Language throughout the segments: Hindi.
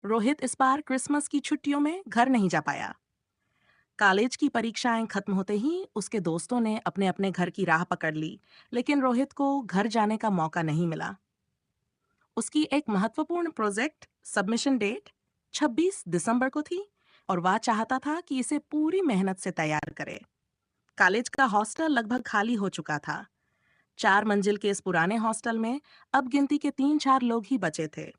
रोहित इस बार क्रिसमस की छुट्टियों में घर नहीं जा पाया। कॉलेज की परीक्षाएं खत्म होते ही उसके दोस्तों ने अपने अपने घर की राह पकड़ ली, लेकिन रोहित को घर जाने का मौका नहीं मिला। उसकी एक महत्वपूर्ण प्रोजेक्ट सबमिशन डेट 26 दिसंबर को थी और वह चाहता था कि इसे पूरी मेहनत से तैयार करे। कॉलेज का हॉस्टल लगभग खाली हो चुका था। 4 मंजिल के इस पुराने हॉस्टल में अब गिनती के 3-4 लोग ही बचे थे।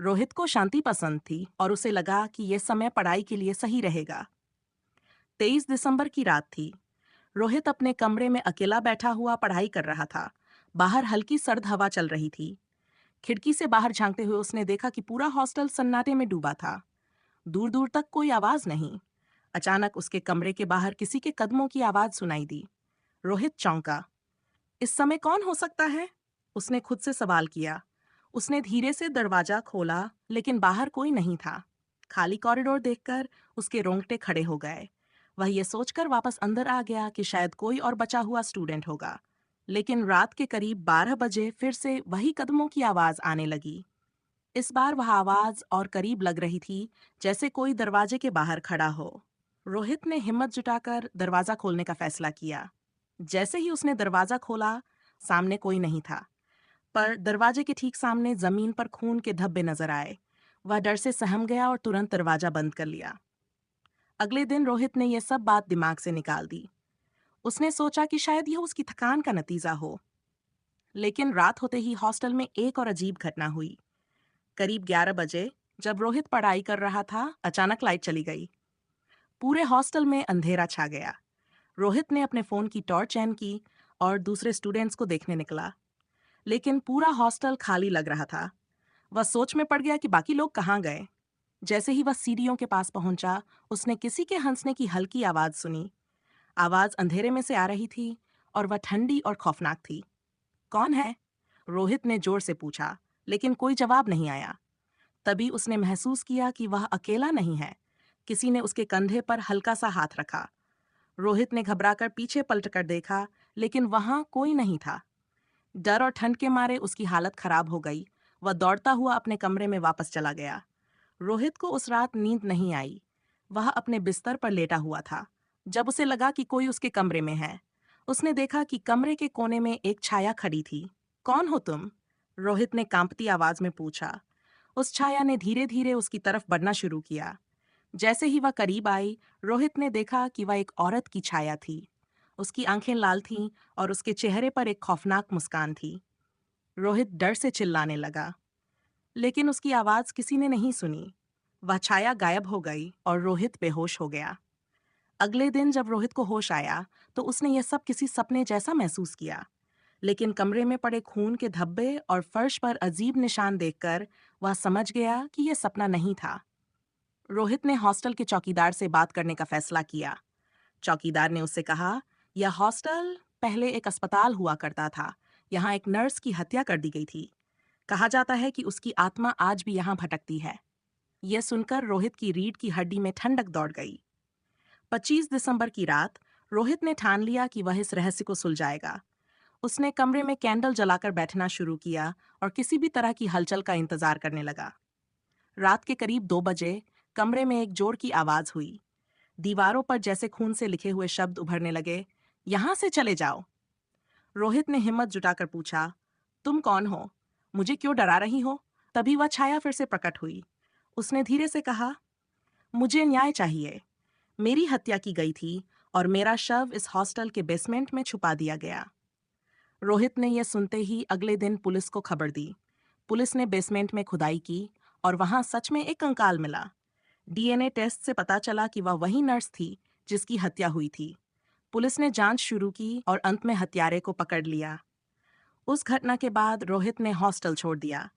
रोहित को शांति पसंद थी और उसे लगा कि यह समय पढ़ाई के लिए सही रहेगा। 23 दिसंबर की रात थी। रोहित अपने कमरे में अकेला बैठा हुआ पढ़ाई कर रहा था। बाहर हल्की सर्द हवा चल रही थी। खिड़की से बाहर झांकते हुए उसने देखा कि पूरा हॉस्टल सन्नाटे में डूबा था। दूर दूर तक कोई आवाज नहीं। अचानक उसके कमरे के बाहर किसी के कदमों की आवाज सुनाई दी। रोहित चौंका। इस समय कौन हो सकता है? उसने खुद से सवाल किया। उसने धीरे से दरवाजा खोला, लेकिन बाहर कोई नहीं था। खाली कॉरिडोर देखकर उसके रोंगटे खड़े हो गए। वह ये सोचकर वापस अंदर आ गया कि शायद कोई और बचा हुआ स्टूडेंट होगा। लेकिन रात के करीब 12 बजे फिर से वही कदमों की आवाज आने लगी। इस बार वह आवाज और करीब लग रही थी, जैसे कोई दरवाजे के बाहर खड़ा हो। रोहित ने हिम्मत जुटाकर दरवाजा खोलने का फैसला किया। जैसे ही उसने दरवाजा खोला, सामने कोई नहीं था। पर दरवाजे के ठीक सामने जमीन पर खून के धब्बे नजर आए। वह डर से सहम गया और तुरंत दरवाजा बंद कर लिया। अगले दिन रोहित ने यह सब बात दिमाग से निकाल दी। उसने सोचा कि शायद यह उसकी थकान का नतीजा हो। लेकिन रात होते ही हॉस्टल में एक और अजीब घटना हुई। करीब 11 बजे, जब रोहित पढ़ाई कर रहा था, अचानक लाइट चली गई। पूरे हॉस्टल में अंधेरा छा गया। रोहित ने अपने फोन की टॉर्च ऑन की और दूसरे स्टूडेंट्स को देखने निकला। लेकिन पूरा हॉस्टल खाली लग रहा था। वह सोच में पड़ गया कि बाकी लोग कहाँ गए। जैसे ही वह सीढ़ियों के पास पहुंचा, उसने किसी के हंसने की हल्की आवाज सुनी। आवाज अंधेरे में से आ रही थी और वह ठंडी और खौफनाक थी। कौन है? रोहित ने जोर से पूछा, लेकिन कोई जवाब नहीं आया। तभी उसने महसूस किया कि वह अकेला नहीं है। किसी ने उसके कंधे पर हल्का सा हाथ रखा। रोहित ने घबराकर पीछे पलटकर देखा, लेकिन वहां कोई नहीं था। डर और ठंड के मारे उसकी हालत खराब हो गई। वह दौड़ता हुआ अपने कमरे में वापस चला गया। रोहित को उस रात नींद नहीं आई। वह अपने बिस्तर पर लेटा हुआ था। जब उसे लगा कि कोई उसके कमरे में है, उसने देखा कि कमरे के कोने में एक छाया खड़ी थी। कौन हो तुम? रोहित ने कांपती आवाज में पूछा। उस छाया ने धीरे धीरे उसकी तरफ बढ़ना शुरू किया। जैसे ही वह करीब आई, रोहित ने देखा कि वह एक औरत की छाया थी। उसकी आंखें लाल थीं और उसके चेहरे पर एक खौफनाक मुस्कान थी। रोहित डर से चिल्लाने लगा, लेकिन उसकी आवाज किसी ने नहीं सुनी। वह छाया गायब हो गई और रोहित बेहोश हो गया। अगले दिन जब रोहित को होश आया, तो उसने यह सब किसी सपने जैसा महसूस किया। लेकिन कमरे में पड़े खून के धब्बे और फर्श पर अजीब निशान देखकर वह समझ गया कि यह सपना नहीं था। रोहित ने हॉस्टल के चौकीदार से बात करने का फैसला किया। चौकीदार ने उससे कहा, यह हॉस्टल पहले एक अस्पताल हुआ करता था। यहाँ एक नर्स की हत्या कर दी गई थी। कहा जाता है कि उसकी आत्मा आज भी यहाँ भटकती है। यह सुनकर रोहित की रीढ़ की हड्डी में ठंडक दौड़ गई। 25 दिसंबर की रात, रोहित ने ठान लिया कि वह इस रहस्य को सुलझाएगा। उसने कमरे में कैंडल जलाकर बैठना शुरू किया और किसी भी तरह की हलचल का इंतजार करने लगा। रात के करीब 2 बजे कमरे में एक जोर की आवाज हुई। दीवारों पर जैसे खून से लिखे हुए शब्द उभरने लगे, यहां से चले जाओ। रोहित ने हिम्मत जुटाकर पूछा, तुम कौन हो? मुझे क्यों डरा रही हो? तभी वह छाया फिर से प्रकट हुई। उसने धीरे से कहा, मुझे न्याय चाहिए। मेरी हत्या की गई थी और मेरा शव इस हॉस्टल के बेसमेंट में छुपा दिया गया। रोहित ने यह सुनते ही अगले दिन पुलिस को खबर दी। पुलिस ने बेसमेंट में खुदाई की और वहां सच में एक कंकाल मिला। डीएनए टेस्ट से पता चला कि वह वही नर्स थी जिसकी हत्या हुई थी। पुलिस ने जांच शुरू की और अंत में हत्यारे को पकड़ लिया। उस घटना के बाद रोहित ने हॉस्टल छोड़ दिया,